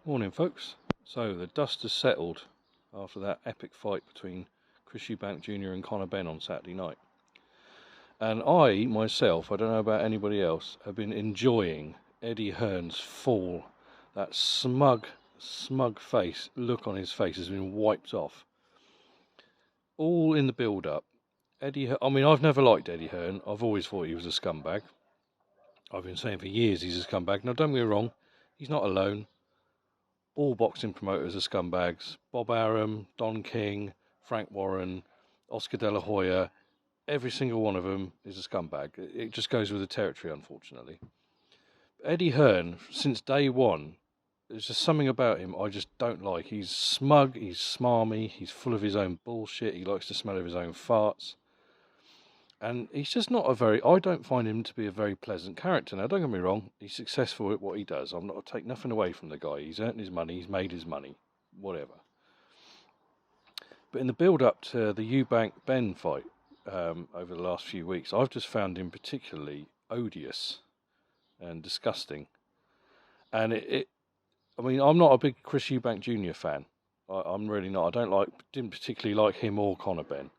Morning, folks. So the dust has settled after that epic fight between Chris Eubank Jr. and Conor Benn on Saturday night. And I, myself, I don't know about anybody else, have been enjoying Eddie Hearn's fall. That smug face, look on his face has been wiped off. All in the build-up. I've never liked Eddie Hearn. I've always thought he was a scumbag. I've been saying for years he's a scumbag. Now, don't get me wrong, he's not alone. All boxing promoters are scumbags. Bob Arum, Don King, Frank Warren, Oscar De La Hoya, every single one of them is a scumbag. It just goes with the territory, unfortunately. Eddie Hearn, since day one, there's just something about him I just don't like. He's smug, he's smarmy, he's full of his own bullshit, he likes to smell of his own farts. And he's just not I don't find him to be a very pleasant character. Now, don't get me wrong, he's successful at what he does. I take nothing away from the guy. He's earned his money, he's made his money, whatever. But in the build-up to the Eubank Benn fight over the last few weeks, I've just found him particularly odious and disgusting. And I'm not a big Chris Eubank Jr. fan. I'm really not. Didn't particularly like him or Conor Benn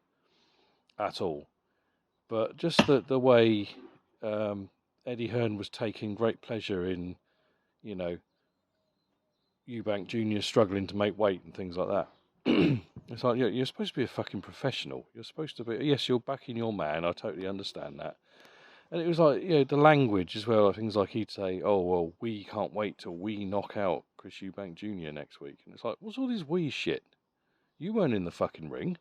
at all. But just the way Eddie Hearn was taking great pleasure in, Eubank Jr. struggling to make weight and things like that. It's like, you're supposed to be a fucking professional. You're supposed to be, yes, you're backing your man. I totally understand that. And it was like, the language as well. Things like he'd say, oh, well, we can't wait till we knock out Chris Eubank Jr. next week. And it's like, what's all this we shit? You weren't in the fucking ring.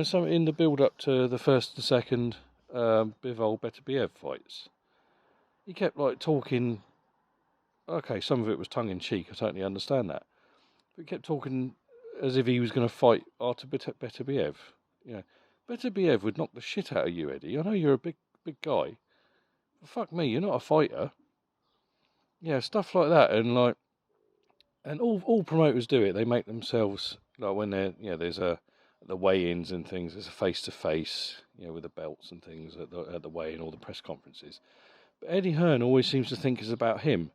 So in the build-up to the first and second Bivol Beterbiev fights, he kept talking. Okay, some of it was tongue-in-cheek. I totally understand that, but he kept talking as if he was going to fight Artur Beterbiev. Beterbiev would knock the shit out of you, Eddie. I know you're a big guy, but fuck me, you're not a fighter. Stuff like that, and all promoters do it. They make themselves when they're there's the weigh-ins and things. There's a face-to-face, with the belts and things at the weigh-in, all the press conferences. But Eddie Hearn always seems to think it's about him.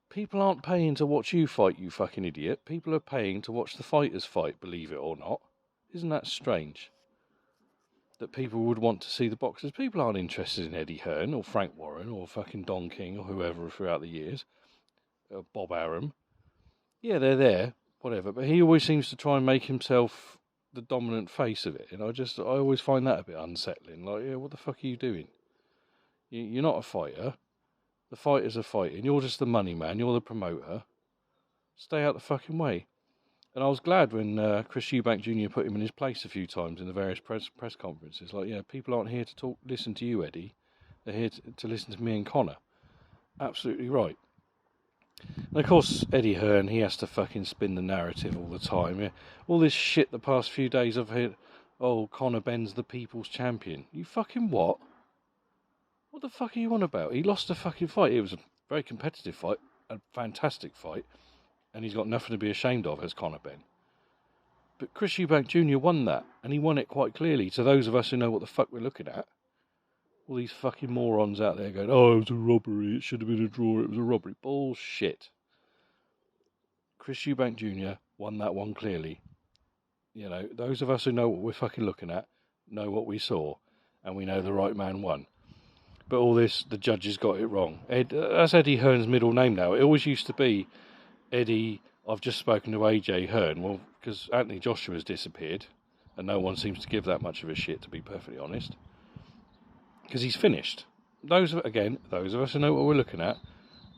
People aren't paying to watch you fight, you fucking idiot. People are paying to watch the fighters fight, believe it or not. Isn't that strange? That people would want to see the boxers. People aren't interested in Eddie Hearn or Frank Warren or fucking Don King or whoever throughout the years. Bob Arum. Yeah, they're there, whatever. But he always seems to try and make himself the dominant face of it, and I always find that a bit unsettling. What the fuck are you doing? You're not a fighter. The fighters are fighting. You're just the money man. You're the promoter. Stay out the fucking way. And I was glad when Chris Eubank Jr. put him in his place a few times in the various press conferences. People aren't here to listen to you, Eddie. They're here to listen to me and Conor. Absolutely right. And of course, Eddie Hearn, he has to fucking spin the narrative all the time. Yeah? All this shit the past few days I've heard, oh, Conor Benn's the people's champion. You fucking what? What the fuck are you on about? He lost a fucking fight. It was a very competitive fight, a fantastic fight, and he's got nothing to be ashamed of as Conor Benn. But Chris Eubank Jr. won that, and he won it quite clearly. To those of us who know what the fuck we're looking at, all these fucking morons out there going, oh, it was a robbery, it should have been a draw, it was a robbery. Bullshit. Chris Eubank Jr. won that one clearly. Those of us who know what we're fucking looking at know what we saw, and we know the right man won. But all this, the judges got it wrong. That's Eddie Hearn's middle name now. It always used to be Eddie, I've just spoken to AJ Hearn. Well, because Anthony Joshua's disappeared, and no one seems to give that much of a shit, to be perfectly honest. Because he's finished. Those of us who know what we're looking at,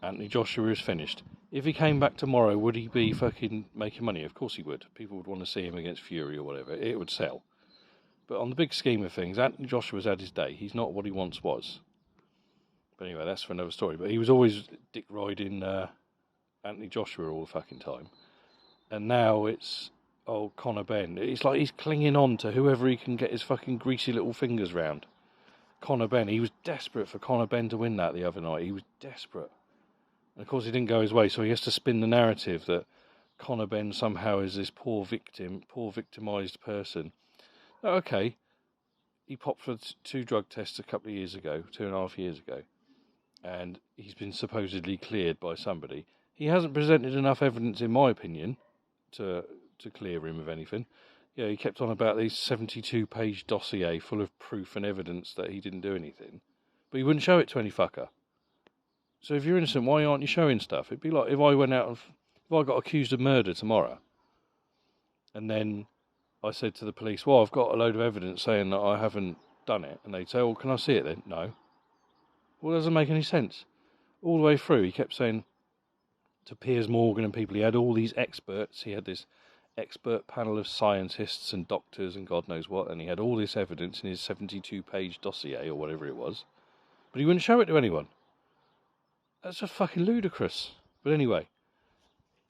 Anthony Joshua is finished. If he came back tomorrow, would he be fucking making money? Of course he would. People would want to see him against Fury or whatever. It would sell. But on the big scheme of things, Anthony Joshua's had his day. He's not what he once was. But anyway, that's for another story. But he was always dick riding Anthony Joshua all the fucking time. And now it's, Conor Benn. It's like he's clinging on to whoever he can get his fucking greasy little fingers round. Conor Benn. He was desperate for Conor Benn to win that the other night. He was desperate. And of course, he didn't go his way, so he has to spin the narrative that Conor Benn somehow is this poor victimised person. Okay, he popped for 2 drug tests a couple of years ago, 2.5 years ago, and he's been supposedly cleared by somebody. He hasn't presented enough evidence, in my opinion, to clear him of anything. Yeah, he kept on about this 72-page dossier full of proof and evidence that he didn't do anything, but he wouldn't show it to any fucker. So if you're innocent, why aren't you showing stuff? It'd be like if I went out and if I got accused of murder tomorrow, and then I said to the police, well, I've got a load of evidence saying that I haven't done it, and they'd say, well, can I see it then? No. Well, it doesn't make any sense. All the way through, he kept saying to Piers Morgan and people, he had all these experts, he had this expert panel of scientists and doctors and God knows what, and he had all this evidence in his 72-page dossier or whatever it was, but he wouldn't show it to anyone. That's just fucking ludicrous. But anyway,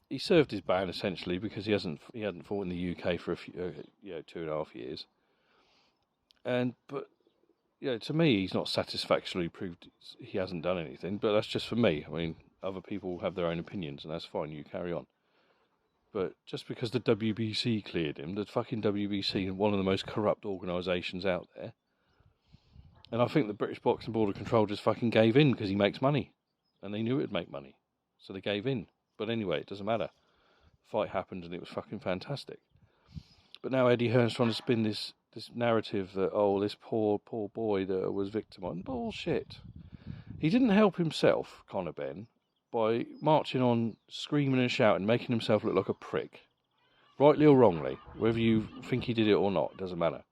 he served his ban essentially because he hadn't fought in the UK for a few, 2.5 years. But to me, he's not satisfactorily proved he hasn't done anything. But that's just for me. I mean, other people have their own opinions, and that's fine. You carry on. But just because the WBC cleared him, the fucking WBC is one of the most corrupt organisations out there. And I think the British Boxing Board of Control just fucking gave in because he makes money. And they knew it would make money. So they gave in. But anyway, it doesn't matter. The fight happened and it was fucking fantastic. But now Eddie Hearn's trying to spin this narrative that, oh, this poor boy that was victimised. Bullshit. He didn't help himself, Conor Benn, by marching on, screaming and shouting, making himself look like a prick. Rightly or wrongly, whether you think he did it or not, it doesn't matter.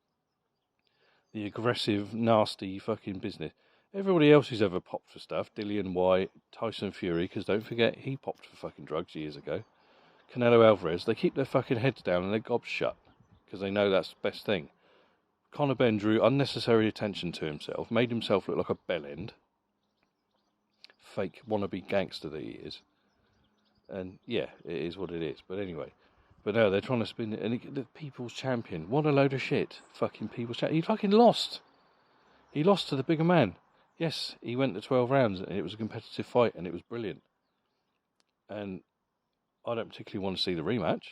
The aggressive, nasty fucking business. Everybody else who's ever popped for stuff, Dillian White, Tyson Fury, because don't forget, he popped for fucking drugs years ago. Canelo Alvarez, they keep their fucking heads down and their gobs shut, because they know that's the best thing. Conor Benn drew unnecessary attention to himself, made himself look like a bellend. Fake wannabe gangster that he is. And yeah, it is what it is. But anyway. But no, they're trying to spin it. And the people's champion. What a load of shit. Fucking people's champion. He fucking lost. He lost to the bigger man. Yes, he went to 12 rounds and it was a competitive fight and it was brilliant. And I don't particularly want to see the rematch.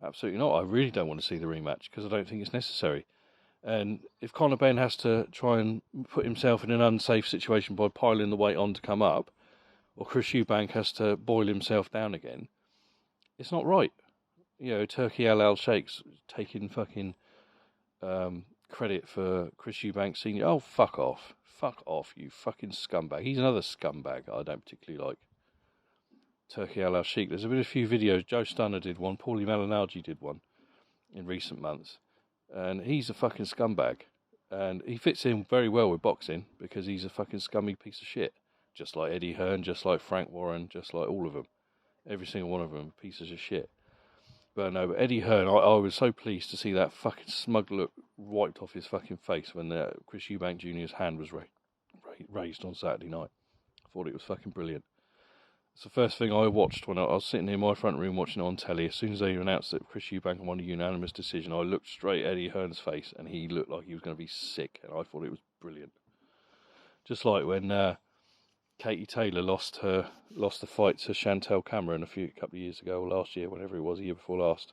Absolutely not. I really don't want to see the rematch because I don't think it's necessary. And if Conor Benn has to try and put himself in an unsafe situation by piling the weight on to come up, or Chris Eubank has to boil himself down again, it's not right. Turkey Al Sheikh's taking fucking credit for Chris Eubank Sr. Oh, fuck off. Fuck off, you fucking scumbag. He's another scumbag I don't particularly like. Turkey Al Sheikh. There's been a few videos. Joe Stunner did one. Paulie Malignaggi did one in recent months. And he's a fucking scumbag. And he fits in very well with boxing because he's a fucking scummy piece of shit. Just like Eddie Hearn, just like Frank Warren, just like all of them. Every single one of them pieces of shit. But no, Eddie Hearn, I was so pleased to see that fucking smug look wiped off his fucking face when Chris Eubank Jr.'s hand was raised on Saturday night. I thought it was fucking brilliant. It's the first thing I watched when I was sitting in my front room watching it on telly. As soon as they announced that Chris Eubank won a unanimous decision, I looked straight at Eddie Hearn's face and he looked like he was going to be sick, and I thought it was brilliant. Just like when Katie Taylor lost the fight to Chantel Cameron a couple of years ago, or last year, whenever it was, the year before last.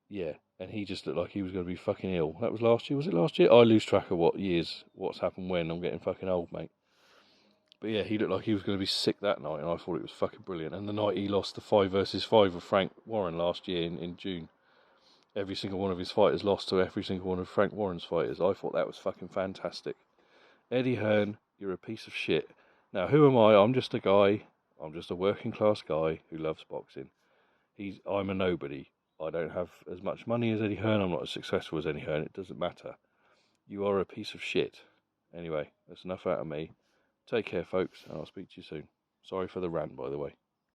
Yeah, and he just looked like he was going to be fucking ill. That was last year, was it last year? I lose track of what's happened when. I'm getting fucking old, mate. But yeah, he looked like he was going to be sick that night, and I thought it was fucking brilliant. And the night he lost the 5 versus 5 of Frank Warren last year in June, every single one of his fighters lost to every single one of Frank Warren's fighters. I thought that was fucking fantastic. Eddie Hearn, you're a piece of shit. Now, who am I? I'm just a guy. I'm just a working class guy who loves boxing. I'm a nobody. I don't have as much money as Eddie Hearn. I'm not as successful as Eddie Hearn. It doesn't matter. You are a piece of shit. Anyway, that's enough out of me. Take care, folks, and I'll speak to you soon. Sorry for the rant, by the way.